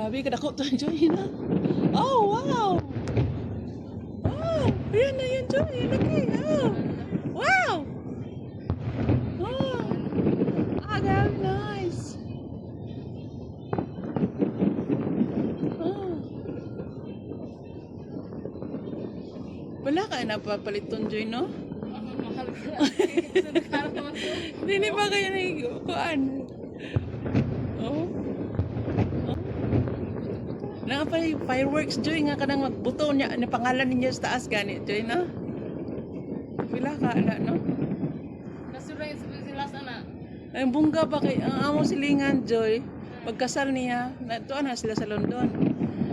Grabe, kadako to, Joy, na. Oh, wow! Wow! Ayan na yan, Joy. Laki, oh! Wow! Oh! Ah, very nice. Oh. Wala ka na papaliton, Joy, no? Mahal ko lang. So, nagkaroon ako. Hindi ba kayo nagkuhan? Oh? Oh? Na pa fireworks, Joy, nga kanang magbuto niya, na pangalan ninyo sa taas gani, Joy, no? Wala ka na, no? Nasura yung sila sana. Ay, bungga ba kay ang amo silingan, Joy? Pagkasal niya, natuan na sila sa London.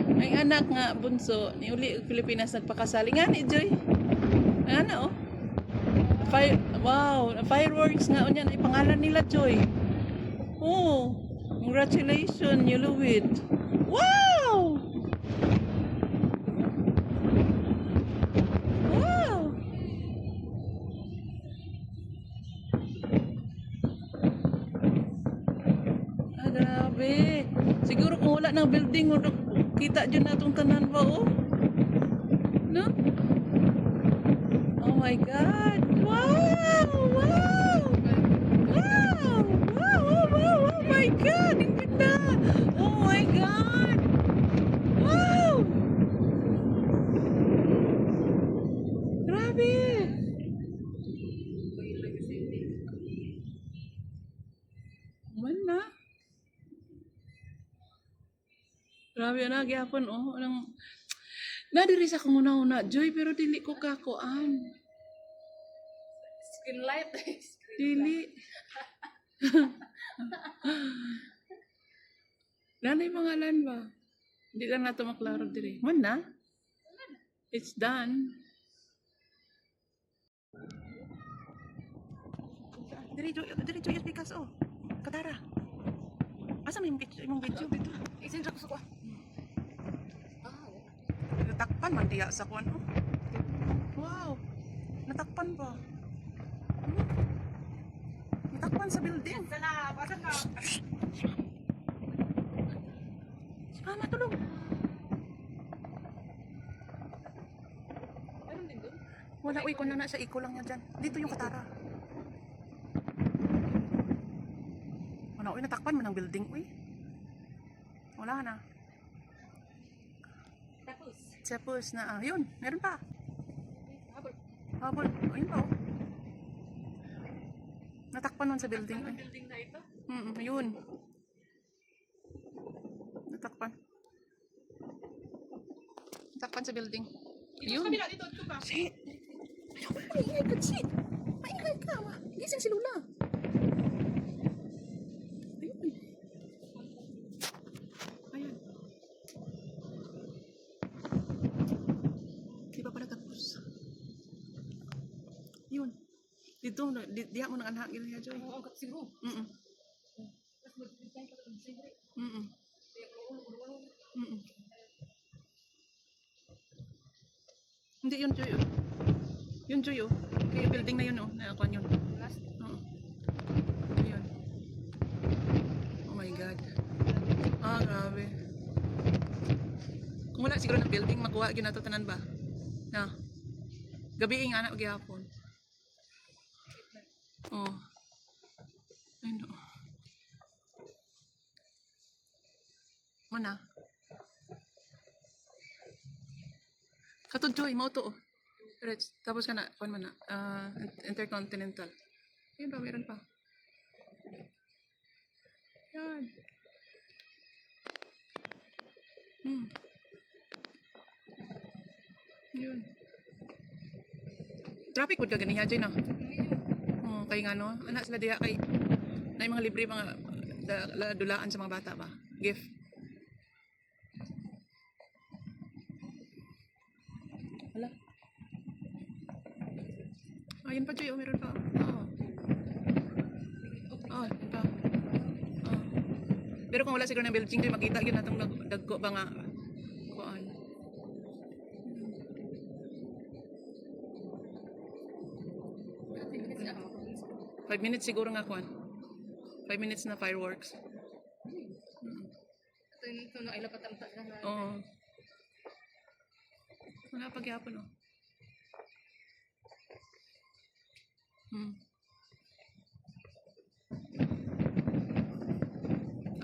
Ang anak nga bunso ni uli og Pilipinas nagpakasal. Nga ni Joy. Ano oh? Wow, fireworks nga unya na pangalan nila, Joy. Oh, congratulations, Newlywed. Wow! Wow! Ah, grabe. Siguro kung wala ng building, kita dyan na itong tanan ba, oh? No? Oh my God! Wow! Wow! Wow! Wow! Wow! Wow! Oh my God! Ang ganda! Oh my God! Wow! Grabe! Man na. Grabe na, gyapon, oh. Anong... Nadiri sa kong una-una, Joy, pero dili ko kakuan. Screen light. Dili. Nanay pangalan ba? Hindi ka na ito maklaro diri. Man na? It's done. Diri, Joy, Pikas, oh. Katara. Asa may imong video dito? Isin sa kusuko. Natakpan man diya sa kuan, oh. Wow. Natakpan pa. Natakpan sa building. Sana, basta ka. Si Mama tulog. Meron din doon? Wala, uy, kung na sa iko lang yan dyan. Dito yung katara. Wala, uy, natakpan mo ng building, uy. Wala na. Tapos. Tapos na, yun, meron pa. Habol. Habol, ayun pa, oh. Natakpan nun sa building, uy. Building na ito? Yun. Natakpan. Natakpan sa building. Yun. Kabila dito, dito ka. Shit! Ayaw, maingay ka, shit! Maingay ka, gising si Lula. Ayun. Ayan. Di ba pala tapos? Yun. Dito, diya mo nang anhagil niya, Joy. Oo, ang siguro. Mm-mm. Tapos mag-design ka ng siguro. Mm-mm. Mm-mm. Hindi yun, Joy, oh. Yun, Joy, oh. Kaya building na yun, oh. Nakakuan yun. Last. Oo. Ayun. Oh my God. Ah, grabe. Kung wala siguro ng building, makuha ginatutanan ba? Na. Gabi nga na gyapon. Oh. Ayun, oh. Mana? Katod, Joy, mo to, oh. Rich, tapos ka na, kuan man na, Intercontinental. Ayun ba, meron pa. Yan. Yun. Traffic would ka ganiya, Joy, no? Oh, kay nga, no? Anak sila diya kay, na yung mga libre, mga dulaan sa mga bata ba? Gift. Wala. Ayun pa, Joy, oh, meron pa. Oo. Oh, yun pa. Oh. Pero kung wala siguro ng building, Joy, makita yun natong dagko ba nga. Kuan. 5 minutes siguro nga kuan. 5 minutes na fireworks. Ito na ilapat ang tas na. Oo. Wala pagyapon, oh.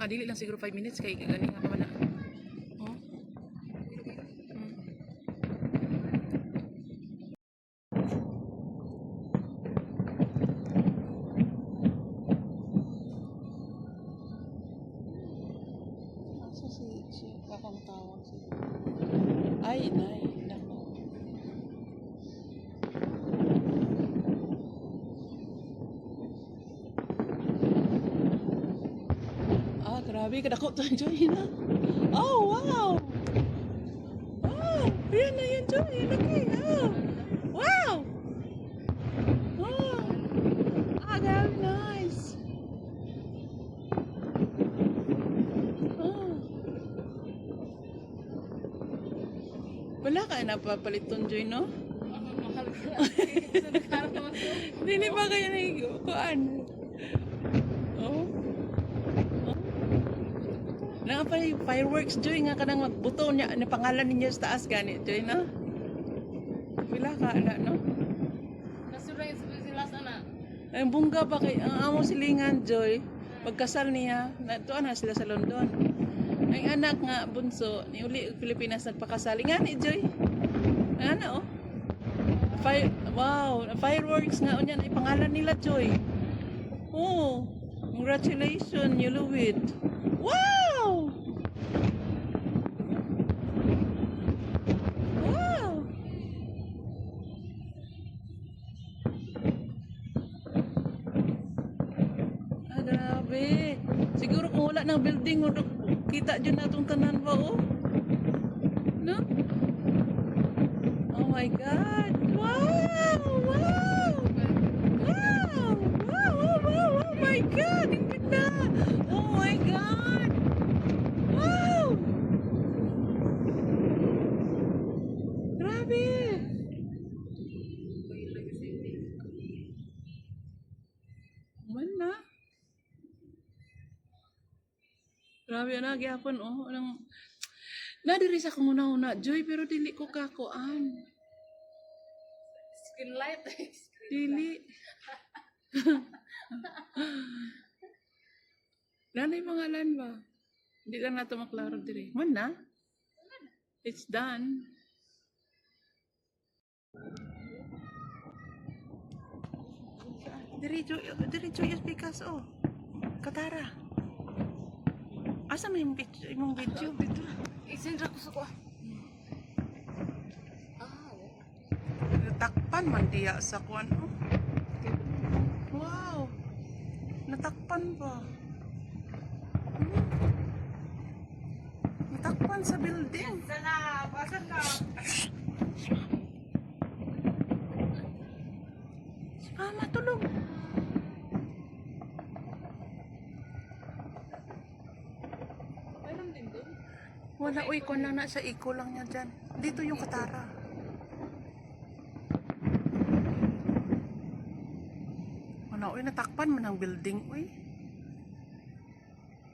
Dili lang siguro 5 minutes kay gani nga man na. Oh. Asa si kakang tawag si. Ay, nay, nako. Grabe, kadako to, Joy, na. Oh, wow! Wow! Yan na yan, Joy. Yan na kayo. Oh. Wow! Oh! Very nice. Oh. Wala ka napapaliton, Joy, no? Mahal ka lang. Sa nagharap naman ko. Hindi ba kayo kuan? Oh? Na pa fireworks, Joy, nga kanang magbuto niya ni pangalan ninyo sa taas gani, Joy, no? Pila ka na, no? Nasuray sila sana. Ang bungga ba kay ang amo silingan, Joy? Pagkasal niya, natuan na sila sa London. Ang anak nga bunso ni uli Pilipinas nagpakasal. Nga ni Joy. Ano, oh? Wow, fireworks nga unya na pangalan nila, Joy. Oh, congratulations, you love it. Wow! Wow! Grabe. Siguro kung wala ng building, kita dyan na itong tanan ba, oh? No? Oh my God! Wow! Wow! Wow! Wow! Wow! Wow! Oh my God! Ang ganda! Oh my God! Wow! Grabe! Man na. Grabe na, gyapon, oh. Nadiri sa kong una-una, Joy, pero dili ko kakuan. Skin light. Dili. Nanay pangalan ba? Hindi lang nato maklaro diri. Man na? It's done. Diretso yung Picasso. Katara. Asa mo yung video? Isendra ko sa ko. Natakpan man diya sa kuan. Oh. Wow. Natakpan ba? Natakpan sa building. Sana, pasan ka. Si Mama tulog. Mayroon din doon. Wala, uy, kung lang na sa iko lang niya dyan. Dito yung Katara. Wala, uy, natakpan mo ng building, uy.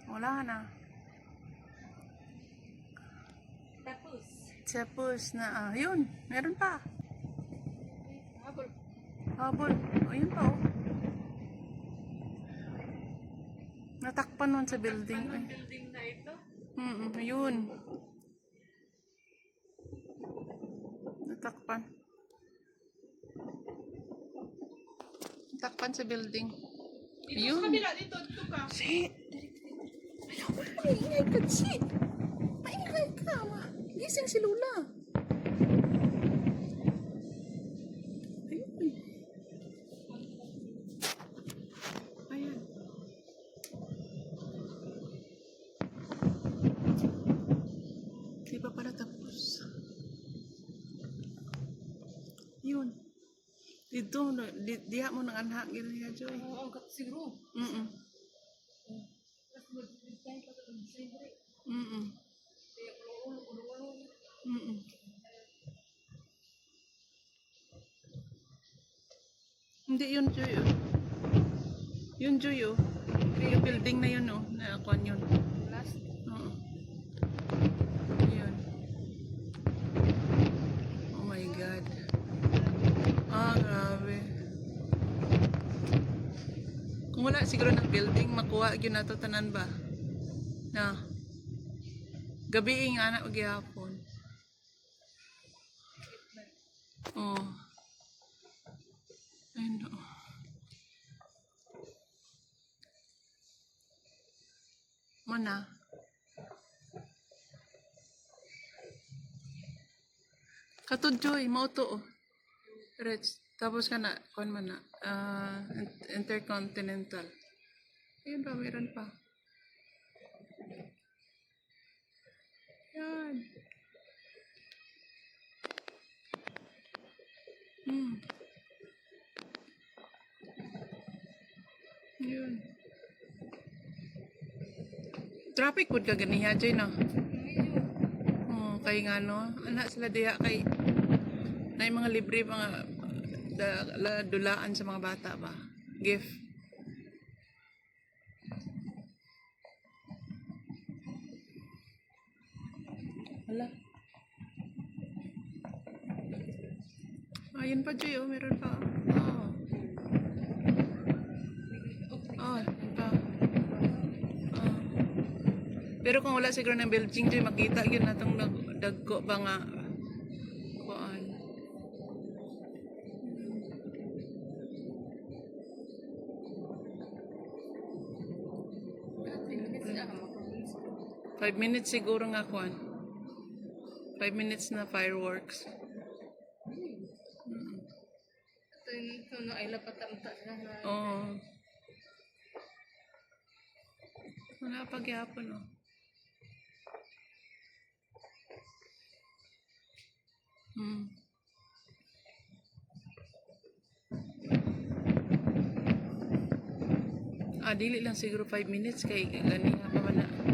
Wala na. Tapos na, yun, meron pa. Habol. Habol, ayun pa, oh. Natakpan nun sa building, uy. Building na ito. Ayun. Natakpan. Natakpan sa building. Dito Ayun. sa kabila, dito ka. Si. Ayaw, maingay ka, si. Maingay ka, ma. Gising si Lula. Ayun. Ayan. Di ba pala tapos? Yun. Dito, diha mo ng anhak gila niya, Joy. Oo, ang siguro. Tapos mag-design ka sa Siyempre. Kaya ulo. Hindi yun, Joy, oh. Yun, Joy, oh. Yung building na yun, oh. Na akuan yun. Last. Oo. wala siguro ng building makuha gyud nato tanan ba. Na. Gabi nga anak gyapon. Oh. Ay no. Mana? Katud Joy, mao to oh. Rich. Tapos ka na, kuan man na, Intercontinental. Ayun ba, meron pa. Yan. Hmm. Yun. Traffic would ka ganiha, Joy, no? Oh, kay nga, no? Anak sila diya kay na yung mga libre, mga dulaan sa mga bata ba? Gift. Wala. Ayun pa, Joy, oh, meron pa. Oh. Oh, yun pa. Oh. Pero kung wala siguro ng building, Joy, makita yun natong dagko ba nga kuan. Five minutes siguro nga kuan. 5 minutes na fireworks. Ito yung ay lapat-amta na na. Oo. Wala pa gyapon, oh. Hmm. Dili lang siguro 5 minutes kay gani nga pa man na.